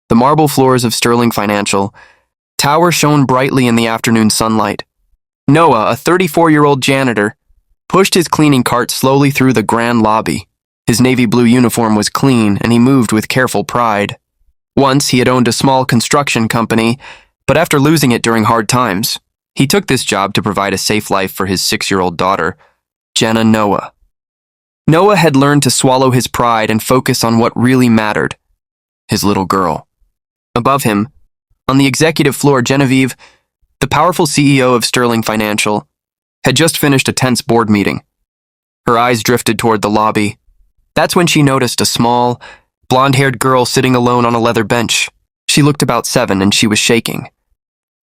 The marble floors of Sterling Financial Tower shone brightly in the afternoon sunlight. Noah, a 34-year-old janitor, pushed his cleaning cart slowly through the grand lobby. His navy blue uniform was clean, and he moved with careful pride. Once, he had owned a small construction company, but after losing it during hard times, he took this job to provide a safe life for his 6-year-old daughter, Jenna Noah. Noah had learned to swallow his pride and focus on what really mattered, his little girl. Above him, on the executive floor, Genevieve, the powerful CEO of Sterling Financial, had just finished a tense board meeting. Her eyes drifted toward the lobby. That's when she noticed a small, blonde-haired girl sitting alone on a leather bench. She looked about 7 and she was shaking.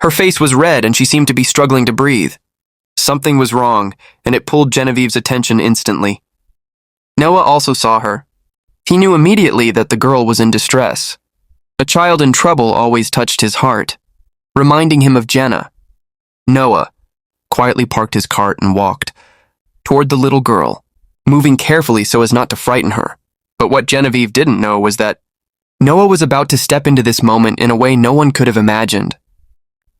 Her face was red and she seemed to be struggling to breathe. Something was wrong, and it pulled Genevieve's attention instantly. Noah also saw her. He knew immediately that the girl was in distress. A child in trouble always touched his heart, reminding him of Jenna. Noah quietly parked his cart and walked toward the little girl, moving carefully so as not to frighten her. But what Genevieve didn't know was that Noah was about to step into this moment in a way no one could have imagined.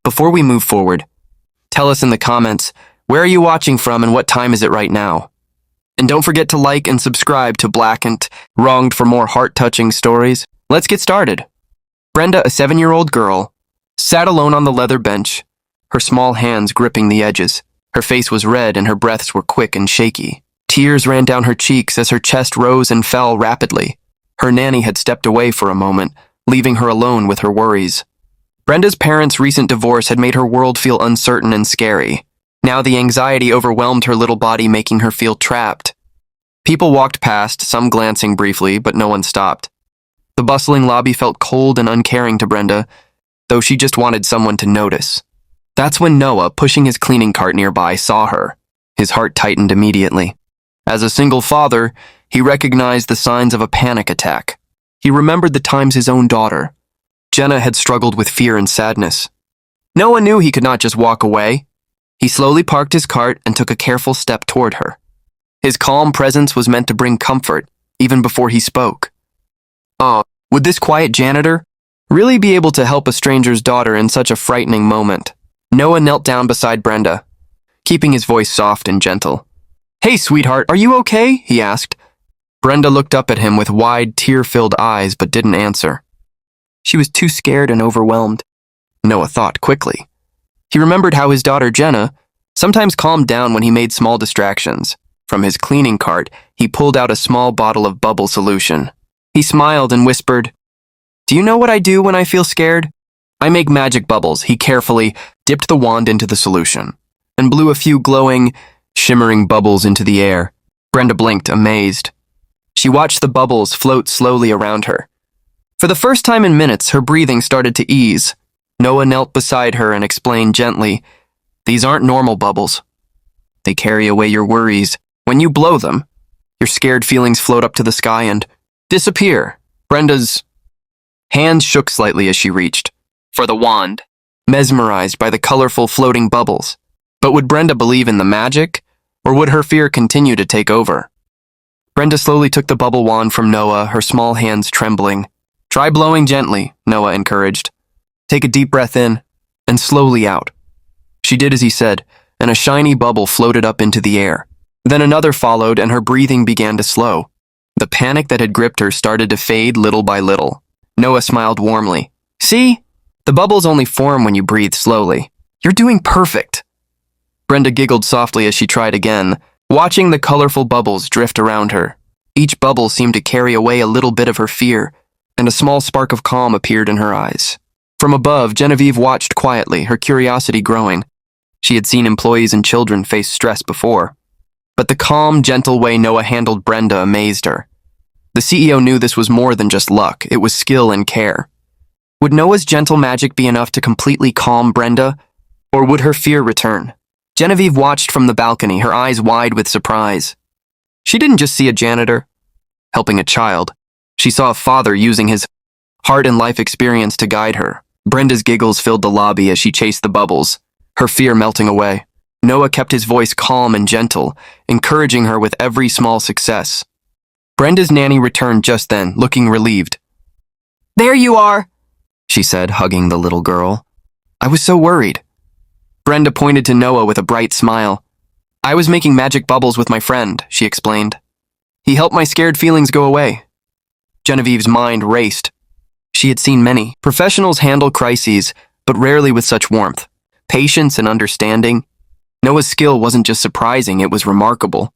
Before we move forward, tell us in the comments, where are you watching from and what time is it right now? And don't forget to like and subscribe to Black and Wronged for more heart-touching stories. Let's get started. Brenda, a 7-year-old girl, sat alone on the leather bench, her small hands gripping the edges. Her face was red and her breaths were quick and shaky. Tears ran down her cheeks as her chest rose and fell rapidly. Her nanny had stepped away for a moment, leaving her alone with her worries. Brenda's parents' recent divorce had made her world feel uncertain and scary. Now the anxiety overwhelmed her little body, making her feel trapped. People walked past, some glancing briefly, but no one stopped. The bustling lobby felt cold and uncaring to Brenda, though she just wanted someone to notice. That's when Noah, pushing his cleaning cart nearby, saw her. His heart tightened immediately. As a single father, he recognized the signs of a panic attack. He remembered the times his own daughter, Jenna, had struggled with fear and sadness. Noah knew he could not just walk away. He slowly parked his cart and took a careful step toward her. His calm presence was meant to bring comfort, even before he spoke. Oh, would this quiet janitor really be able to help a stranger's daughter in such a frightening moment? Noah knelt down beside Brenda, keeping his voice soft and gentle. "Hey, sweetheart, are you okay?" he asked. Brenda looked up at him with wide, tear-filled eyes but didn't answer. She was too scared and overwhelmed. Noah thought quickly. He remembered how his daughter Jenna sometimes calmed down when he made small distractions. From his cleaning cart, he pulled out a small bottle of bubble solution. He smiled and whispered, "Do you know what I do when I feel scared? I make magic bubbles." He carefully dipped the wand into the solution and blew a few glowing, shimmering bubbles into the air. Brenda blinked, amazed. She watched the bubbles float slowly around her. For the first time in minutes, her breathing started to ease. Noah knelt beside her and explained gently, "These aren't normal bubbles. They carry away your worries. When you blow them, your scared feelings float up to the sky and disappear." Brenda's hands shook slightly as she reached for the wand, mesmerized by the colorful floating bubbles. But would Brenda believe in the magic, or would her fear continue to take over? Brenda slowly took the bubble wand from Noah, her small hands trembling. "Try blowing gently," Noah encouraged. "Take a deep breath in and slowly out." She did as he said, and a shiny bubble floated up into the air. Then another followed, and her breathing began to slow. The panic that had gripped her started to fade little by little. Noah smiled warmly. "See? The bubbles only form when you breathe slowly. You're doing perfect." Brenda giggled softly as she tried again, watching the colorful bubbles drift around her. Each bubble seemed to carry away a little bit of her fear, and a small spark of calm appeared in her eyes. From above, Genevieve watched quietly, her curiosity growing. She had seen employees and children face stress before. But the calm, gentle way Noah handled Brenda amazed her. The CEO knew this was more than just luck, it was skill and care. Would Noah's gentle magic be enough to completely calm Brenda, or would her fear return? Genevieve watched from the balcony, her eyes wide with surprise. She didn't just see a janitor helping a child. She saw a father using his heart and life experience to guide her. Brenda's giggles filled the lobby as she chased the bubbles, her fear melting away. Noah kept his voice calm and gentle, encouraging her with every small success. Brenda's nanny returned just then, looking relieved. "There you are. she said, hugging the little girl. I was so worried. Brenda pointed to Noah with a bright smile. I was making magic bubbles with my friend, she explained. He helped my scared feelings go away. Genevieve's mind raced. She had seen many. Professionals handle crises, but rarely with such warmth, patience, and understanding. Noah's skill wasn't just surprising, it was remarkable.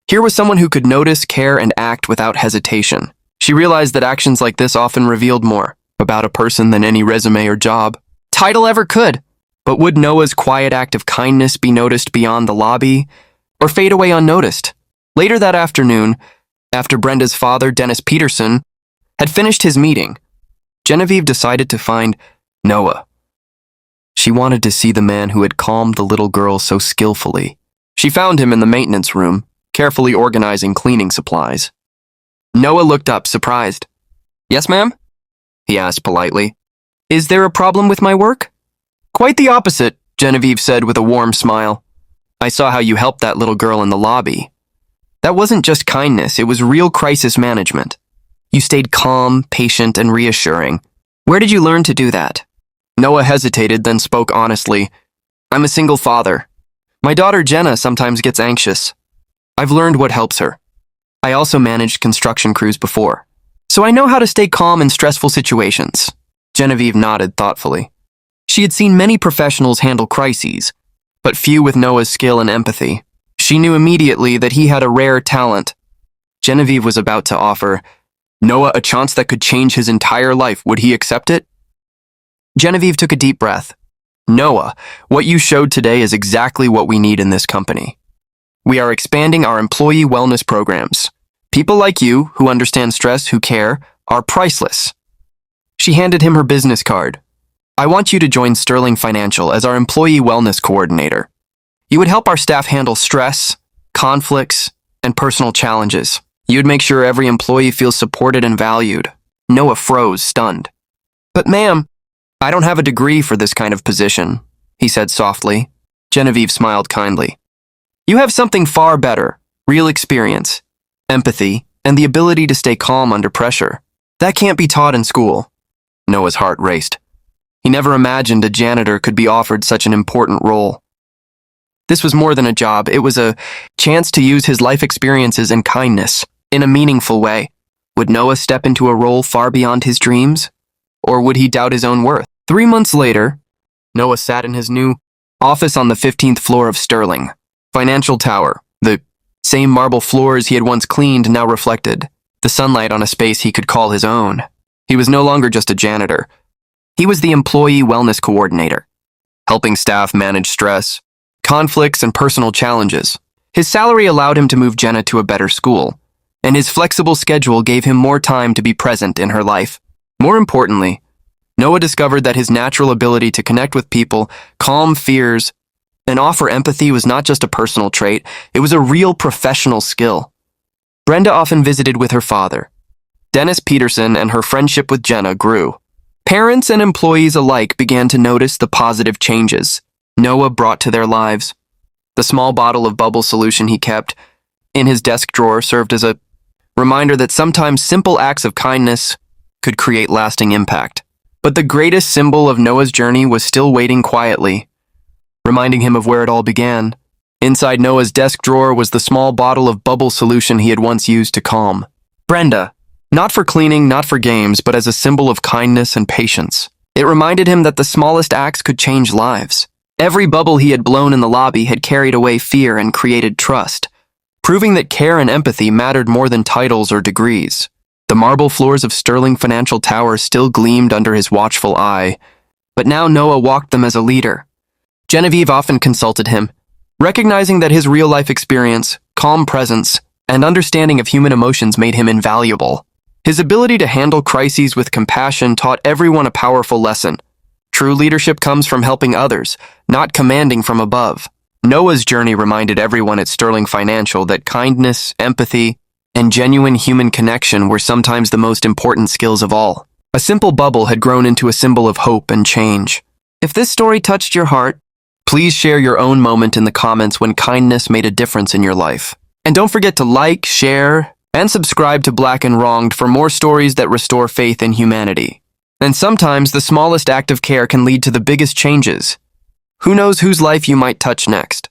Here was someone who could notice, care, and act without hesitation. She realized that actions like this often revealed more about a person than any resume or job title ever could. But would Noah's quiet act of kindness be noticed beyond the lobby, or fade away unnoticed? Later that afternoon, after Brenda's father, Dennis Peterson, had finished his meeting, Genevieve decided to find Noah. She wanted to see the man who had calmed the little girl so skillfully. She found him in the maintenance room, carefully organizing cleaning supplies. Noah looked up, surprised. Yes, ma'am? He asked politely. Is there a problem with my work? Quite the opposite, Genevieve said with a warm smile. I saw how you helped that little girl in the lobby. That wasn't just kindness, it was real crisis management. You stayed calm, patient, and reassuring. Where did you learn to do that? Noah hesitated, then spoke honestly. I'm a single father. My daughter Jenna sometimes gets anxious. I've learned what helps her. I also managed construction crews before, so I know how to stay calm in stressful situations. Genevieve nodded thoughtfully. She had seen many professionals handle crises, but few with Noah's skill and empathy. She knew immediately that he had a rare talent. Genevieve was about to offer Noah a chance that could change his entire life. Would he accept it? Genevieve took a deep breath. Noah, what you showed today is exactly what we need in this company. We are expanding our employee wellness programs. People like you, who understand stress, who care, are priceless. She handed him her business card. I want you to join Sterling Financial as our employee wellness coordinator. You would help our staff handle stress, conflicts, and personal challenges. You would make sure every employee feels supported and valued. Noah froze, stunned. But ma'am, I don't have a degree for this kind of position, he said softly. Genevieve smiled kindly. You have something far better, real experience, empathy, and the ability to stay calm under pressure. That can't be taught in school. Noah's heart raced. He never imagined a janitor could be offered such an important role. This was more than a job, it was a chance to use his life experiences and kindness in a meaningful way. Would Noah step into a role far beyond his dreams? Or would he doubt his own worth? 3 months later, Noah sat in his new office on the 15th floor of Sterling Financial Tower. The same marble floors he had once cleaned now reflected the sunlight on a space he could call his own. He was no longer just a janitor. He was the employee wellness coordinator, helping staff manage stress, conflicts, and personal challenges. His salary allowed him to move Jenna to a better school, and his flexible schedule gave him more time to be present in her life. More importantly, Noah discovered that his natural ability to connect with people, calm fears, and offer empathy was not just a personal trait, it was a real professional skill. Brenda often visited with her father. Dennis Peterson and her friendship with Jenna grew. Parents and employees alike began to notice the positive changes Noah brought to their lives. The small bottle of bubble solution he kept in his desk drawer served as a reminder that sometimes simple acts of kindness could create lasting impact. But the greatest symbol of Noah's journey was still waiting quietly, reminding him of where it all began. Inside Noah's desk drawer was the small bottle of bubble solution he had once used to calm Brenda. Not for cleaning, not for games, but as a symbol of kindness and patience. It reminded him that the smallest acts could change lives. Every bubble he had blown in the lobby had carried away fear and created trust, proving that care and empathy mattered more than titles or degrees. The marble floors of Sterling Financial Tower still gleamed under his watchful eye, but now Noah walked them as a leader. Genevieve often consulted him, recognizing that his real-life experience, calm presence, and understanding of human emotions made him invaluable. His ability to handle crises with compassion taught everyone a powerful lesson. True leadership comes from helping others, not commanding from above. Noah's journey reminded everyone at Sterling Financial that kindness, empathy, and genuine human connection were sometimes the most important skills of all. A simple bubble had grown into a symbol of hope and change. If this story touched your heart, please share your own moment in the comments when kindness made a difference in your life. And don't forget to like, share, and subscribe to Black and Wronged for more stories that restore faith in humanity. And sometimes the smallest act of care can lead to the biggest changes. Who knows whose life you might touch next?